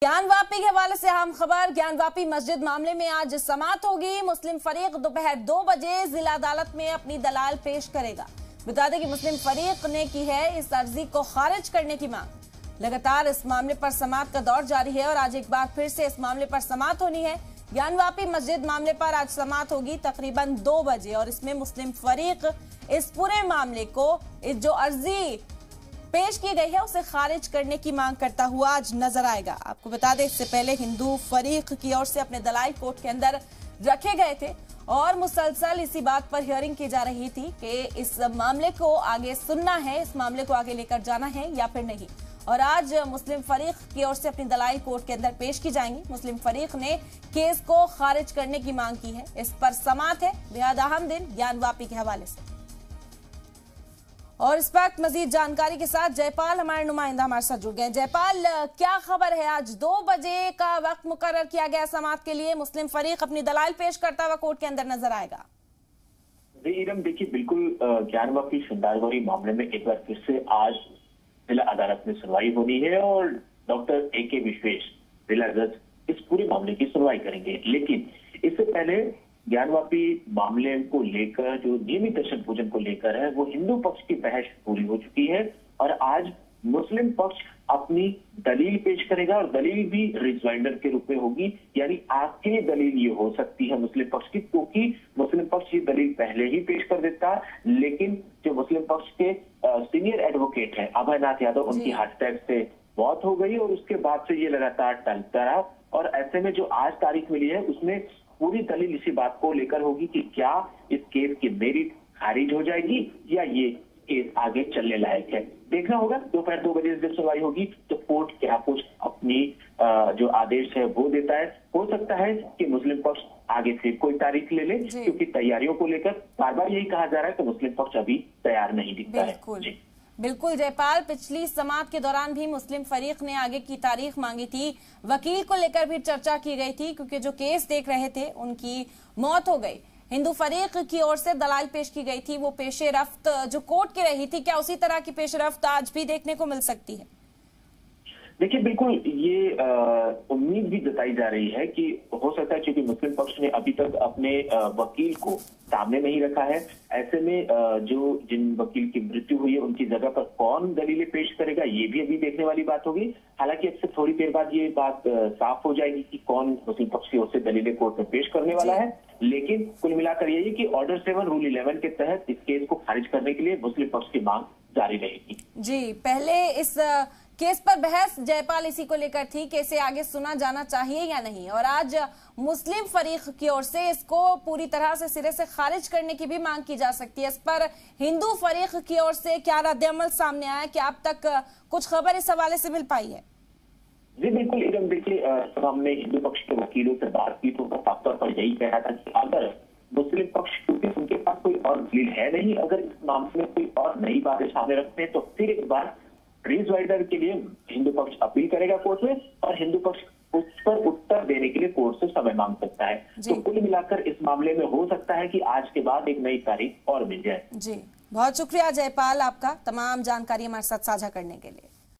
ज्ञानवापी के हवाले से अहम खबर। ज्ञानवापी मस्जिद मामले में आज समाअत होगी। मुस्लिम फरीक दोपहर 2 बजे जिला अदालत में अपनी दलाल पेश करेगा। बता दें कि मुस्लिम फरीक ने की है इस अर्जी को खारिज करने की मांग। लगातार इस मामले पर समाअत का दौर जारी है और आज एक बार फिर से इस मामले पर समाअत होनी है। ज्ञानवापी मस्जिद मामले पर आज समाअत होगी तकरीबन 2 बजे और इसमें मुस्लिम फरीक इस पूरे मामले को इस जो अर्जी पेश की गई है उसे खारिज करने की मांग करता हुआ आज नजर आएगा। आपको बता दें इससे पहले हिंदू फरीक की ओर से अपने दलाइल कोर्ट के अंदर रखे गए थे और मुसलसल इसी बात पर हियरिंग की जा रही थी कि इस मामले को आगे सुनना है, इस मामले को आगे लेकर जाना है या फिर नहीं। और आज मुस्लिम फरीक की ओर से अपनी दलाइल कोर्ट के अंदर पेश की जाएंगी। मुस्लिम फरीक ने केस को खारिज करने की मांग की है। इस पर समाअत है। बेहद अहम दिन ज्ञानवापी के हवाले से। और इस वक्त मजीद जानकारी के साथ जयपाल हमारे नुमाइंदा हमारे साथ जुड़ गए। जयपाल, क्या खबर है? आज 2 बजे का वक्त मुकर्रर किया गया समाअत के लिए। मुस्लिम फरीक अपनी दलाइल पेश करता हुआ कोर्ट के अंदर नजर आएगा। इरम, देखिए, बिल्कुल ज्ञानवापी शानदारगौरी मामले में एक बार फिर से आज जिला अदालत में सुनवाई होनी है और डॉक्टर AK विश्वेश जिला जज इस पूरे मामले की सुनवाई करेंगे। लेकिन इससे पहले ज्ञानवापी मामले को लेकर जो नियमित दर्शन पूजन को लेकर है वो हिंदू पक्ष की बहस पूरी हो चुकी है और आज मुस्लिम पक्ष अपनी दलील पेश करेगा और दलील भी रिजवाइंडर के रूप में होगी। यानी आखिरी दलील ये हो सकती है मुस्लिम पक्ष की, क्योंकि मुस्लिम पक्ष ये दलील पहले ही पेश कर देता, लेकिन जो मुस्लिम पक्ष के सीनियर एडवोकेट है अभयनाथ यादव, उनकी हार्ट अटैक से मौत हो गई और उसके बाद से ये लगातार टलता रहा। और ऐसे में जो आज तारीख मिली है उसमें पूरी दलील इसी बात को लेकर होगी कि क्या इस केस की मेरिट खारिज हो जाएगी या ये केस आगे चलने लायक है। देखना होगा। दोपहर 2 बजे जब सुनवाई होगी तो कोर्ट क्या कुछ अपनी जो आदेश है वो देता है। हो सकता है कि मुस्लिम पक्ष आगे फिर कोई तारीख ले ले, क्योंकि तैयारियों को लेकर बार बार यही कहा जा रहा है कि मुस्लिम पक्ष अभी तैयार नहीं दिखता है। बिल्कुल जयपाल, पिछली समाअत के दौरान भी मुस्लिम फरीक ने आगे की तारीख मांगी थी। वकील को लेकर भी चर्चा की गई थी क्योंकि जो केस देख रहे थे उनकी मौत हो गई। हिंदू फरीक की ओर से दलाल पेश की गई थी, वो पेशे रफ्त जो कोर्ट की रही थी, क्या उसी तरह की पेशे रफ्त आज भी देखने को मिल सकती है? देखिए, बिल्कुल ये उम्मीद भी जताई जा रही है कि हो सकता है, क्योंकि मुस्लिम पक्ष ने अभी तक अपने वकील को सामने नहीं रखा है। ऐसे में जो जिन वकील की मृत्यु हुई है उनकी जगह पर कौन दलीलें पेश करेगा ये भी अभी देखने वाली बात होगी। हालांकि अब से थोड़ी देर बाद ये बात साफ हो जाएगी कि कौन मुस्लिम पक्ष की ओर से दलीलें कोर्ट में पेश करने वाला है। लेकिन कुल मिलाकर यही कि ऑर्डर 7 रूल 11 के तहत इस केस को खारिज करने के लिए मुस्लिम पक्ष की मांग जारी रहेगी। जी, पहले इस केस पर बहस जयपाल इसी को लेकर थी कि इसे आगे सुना जाना चाहिए या नहीं, और आज मुस्लिम फरीक की ओर से इसको पूरी तरह से सिरे से खारिज करने की भी मांग की जा सकती है। इस पर हिंदू फरीक की ओर से क्या रद्द-ए-अमल सामने आया? क्या अब तक कुछ खबर इस हवाले से मिल पाई है? जी बिल्कुल एकदम। देखिए, हमने हिंदू पक्ष के वकीलों से बात की तो उनका साफ तौर पर यही कहा था कि अगर मुस्लिम पक्ष, क्योंकि उनके पास कोई और दलील है नहीं, अगर इस मामले में कोई और नई बातें सामने रखते हैं तो फिर एक बार रिजवाइडर के लिए हिंदू पक्ष अपील करेगा कोर्ट में और हिंदू पक्ष उस पर उत्तर देने के लिए कोर्ट से समय मांग सकता है। तो कुल मिलाकर इस मामले में हो सकता है कि आज के बाद एक नई तारीख और मिल जाए। जी, बहुत शुक्रिया जयपाल आपका तमाम जानकारी हमारे साथ साझा करने के लिए।